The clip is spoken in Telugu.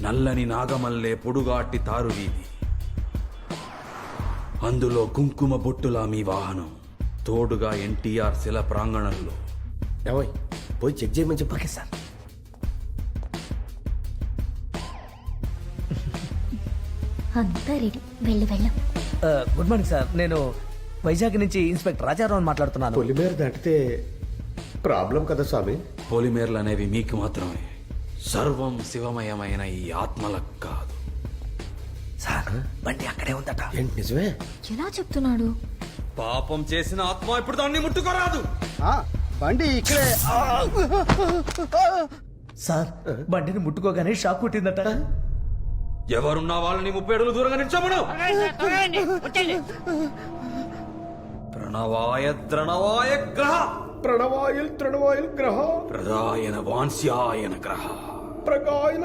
నల్లని నాగమల్లే పొడుగాటి తారు వీధి, అందులో కుంకుమ బొట్టులా మీ వాహనం, తోడుగా ఎన్టీఆర్ శిల ప్రాంగణంలో. ఏమోయ్ పోయి చెక్ చేయమని చెప్పు. Okay sir. అంతా రెడీ, వెళ్ళాం. గుడ్ మార్నింగ్ సార్, నేను వైజాగ్ నుంచి ఇన్స్పెక్టర్ రాజారావు మాట్లాడుతున్నాను. పొలిమేర దాటితే ప్రాబ్లం కదా స్వామి. పొలిమేర్లు అనేవి మీకు మాత్రమే, సర్వం శివమయమైన ఈ ఆత్మలకు కాదు. సార్ బండి అక్కడే ఉందట. ఏంటి నిజమే? ఎలా చెప్తున్నాడు? పాపం చేసిన ఆత్మ ఇప్పుడు దాన్ని ముట్టుకోరాదు. బండి ఇక్కడే. సార్ బండిని ముట్టుకోగానే షాక్ కొట్టిందట. ఎవరున్నా వాళ్ళని 30 అడుగులు దూరంగా నిల్చోమను. ప్రణవాయ ద్రణవాయ గ్రహ, ప్రణవాయుల్ తృణవాయుల్ గ్రహ ప్రదాయన వాన్స్యాయన గ్రహ, ప్రగాయన